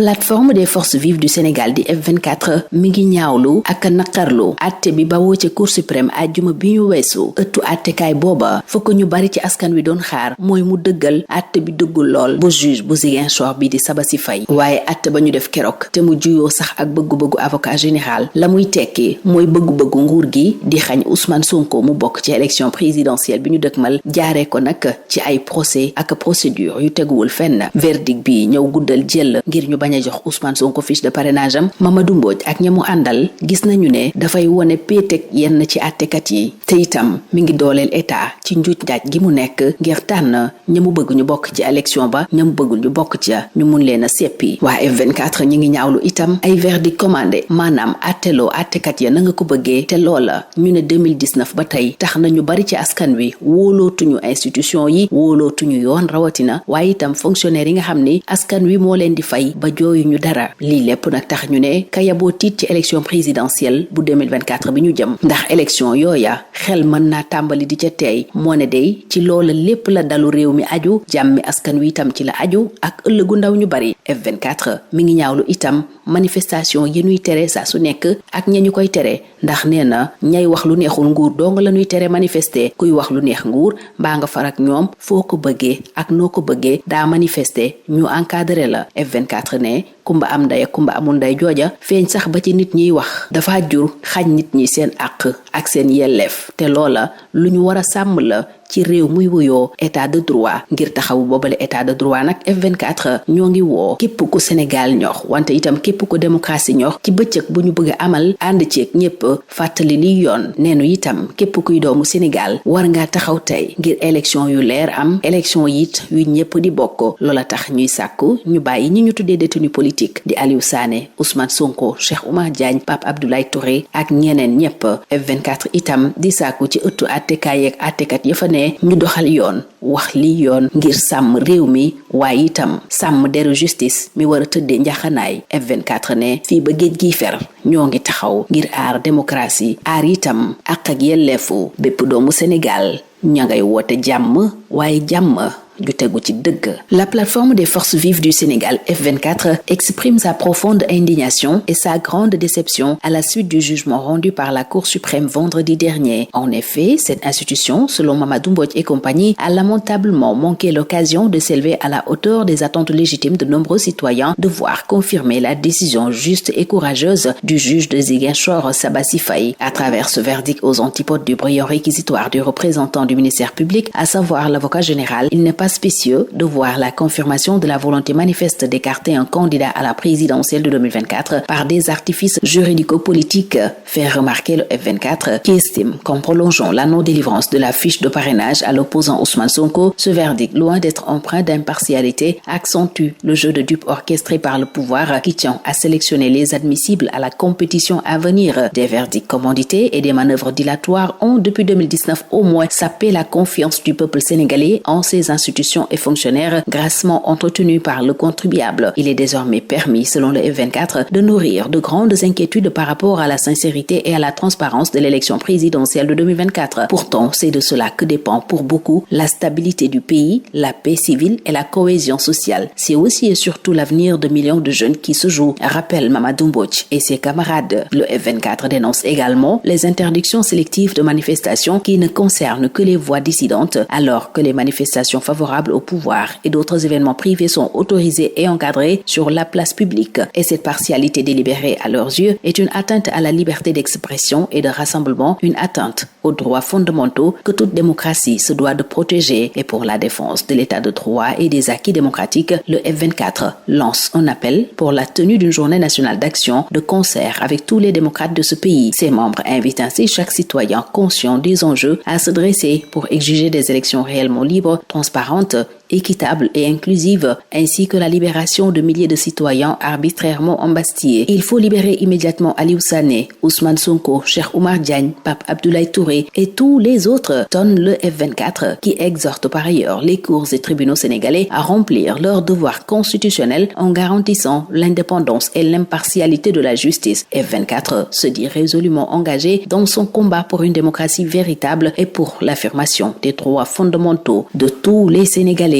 plateforme des forces vives du Sénégal di F24 mi ngi ñaawlu ak naqarlu atte bi bawoo ca Cour suprême àjjuma bi ñu weesu. ëttu attekaay booba fokk ñu bari ci askan wi doon xaar mooy mu dëggal atte bi dëggul lool bu juge bu Ziguinchor bi di Sabassi Faye waaye atte ba ñu def keroog te mu juyoo sax ak bëggu-bëggu avocat général la muy tekki mooy bëggu-bëggu nguur gi di xañ Ousmane Sonko mu bokk ci élection présidentielle bi ñu dëkkmal jaaree ko nag ci ay procès ak procédure yu teguwul fenn. verdict bi ñëw guddal jël ngir ñu bañ a jox Ousmane Sonko fiche de parrainage am. Mamadou Mbodj ak ñamu àndal gis nañu ne dafay wone péeteg yenn ci àttekat yi te itam mi ngi dooleel état ci njuuj njaaj gi mu nekk ngir tànn ñamu bëgg ñu bokk ci élection ba ñamu bëggul ñu bokk ci ñu mun leen a seppi. waa F24 ñi ngi ñaawlu itam ay verdict commandé maanaam atteloo àttekat ya na nga ko bëggee te loola ñu ne 2019 ba tey tax na ñu bari ci askan wi wóolootuñu institution yi wóolootuñu yoon rawatina waaye itam fonctionnaire yi nga xam ni askan wi moo leen di fay ba jooyu ñu dara lii lépp nag tax ñu ne kayaboo tiit ci élection présidentielle bu 2024 bi ñu jëm ndax élection yooya xel mën naa tàmbali di ca teey moo ne day ci loola lépp la dalu réew mi aju jàmmi askan wi itam ci la aju ak ëllëgu ndaw ñu bari. F24 mi ngi ñaawlu itam manifestation yi ñuy tere saa su nekk ak ña ñu koy tere ndax nee na ñay wax lu neexul nguur dong la ñuy tere manifester kuy wax lu neex nguur mbaa nga farak ñoom foo ko bëggee ak noo ko bëggee daa manifester ñu encadré la. F24 ne kumba am nday ak kumba amul nday jooja feeñ sax ba ci nit ñiy wax dafa jur xañ nit ñi seen àq ak seen yelleef te loola lu ñu war a sàmm la ci réew muy wuyoo état de droit. ngir taxawu boobale état de droit nag F24 ñoo ngi woo képp ku Sénégal ñor wante itam képp ku démocratie ñor ci bëccëg bu ñu bëgg a amal ànd ceeg ñépp fàttali liy yoon neenu itam képp kuy doomu Sénégal war ngaa taxaw tey ngir élection yu leer am élection yit yu ñépp di bokk. loola tax ñuy sàkku ñu bàyyi ñi ñu tuddee détenu politique di Aliou Sané, Ousmane Sonko, Cheikh Oumar Diagne, Pape Abdoulaye Touré ak ñeneen ñépp. F24 itam di sàkku ci ëttu àttekaay ak àttekat ya fa ne ñu doxal yoon wax li yoon ngir sàmm réew mi waaye itam sàmm deru justice mi war a tëddee njaxanaay. F24 ne fii ba géej gi fer ñoo ngi taxaw ngir aar démocratie aar itam ak yelleefu bépp doomu Sénégal ña ngay woote jàmm waaye jàmm ju tegu ci dëgg. La plateforme des forces vives du Sénégal F24 exprime sa profonde indignation et sa grande déception à la suite du jugement rendu par la Cour suprême vendredi dernier. En effet, cette institution, selon Mamadou Mbodj et compagnie, a lamentablement manqué l'occasion de s'élever à la hauteur des attentes légitimes de nombreux citoyens de voir confirmer la décision juste et courageuse du juge de Ziguinchor, Sabassi Faye. À travers ce verdict aux antipodes du brillant réquisitoire du représentant du ministère public, à savoir l'avocat général, il n'est pas spécieux de voir la confirmation de la volonté manifeste d'écarter un candidat à la présidentielle de 2024 par des artifices juridico-politiques, fait remarquer le F24 qui estime qu'en prolongeant la non-délivrance de la fiche de parrainage à l'opposant Ousmane Sonko, ce verdict, loin d'être empreint d'impartialité, accentue le jeu de dupes orchestré par le pouvoir qui tient à sélectionner les admissibles à la compétition à venir. Des verdicts commandités et des manœuvres dilatoires ont depuis 2019 au moins sapé la confiance du peuple sénégalais en ses institutions et fonctionnaires grassement entretenus par le contribuable. Il est désormais permis, selon le F24, de nourrir de grandes inquiétudes par rapport à la sincérité et à la transparence de l'élection présidentielle de 2024. Pourtant, c'est de cela que dépend pour beaucoup la stabilité du pays, la paix civile et la cohésion sociale. C'est aussi et surtout l'avenir de millions de jeunes qui se jouent, rappelle Mamadou Mbodj et ses camarades. Le F24 dénonce également les interdictions sélectives de manifestations qui ne concernent que les voix dissidentes, alors que les manifestations favorables au pouvoir et d'autres événements privés sont autorisés et encadrés sur la place publique. Et cette partialité délibérée à leurs yeux est une atteinte à la liberté d'expression et de rassemblement, une atteinte aux droits fondamentaux que toute démocratie se doit de protéger. Et pour la défense de l'état de droit et des acquis démocratiques, le F24 lance un appel pour la tenue d'une journée nationale d'action de concert avec tous les démocrates de ce pays. Ses membres invitent ainsi chaque citoyen conscient des enjeux à se dresser pour exiger des élections réellement libres, transparentes, équitable et inclusive, ainsi que la libération de milliers de citoyens arbitrairement embastillés. Il faut libérer immédiatement Aliou Sané, Ousmane Sonko, Cheikh Oumar Diagne, Pape Abdoulaye Touré et tous les autres, tonne le F24, qui exhorte par ailleurs les cours et tribunaux sénégalais à remplir leurs devoirs constitutionnels en garantissant l'indépendance et l'impartialité de la justice. F24 se dit résolument engagé dans son combat pour une démocratie véritable et pour l'affirmation des droits fondamentaux de tous les Sénégalais.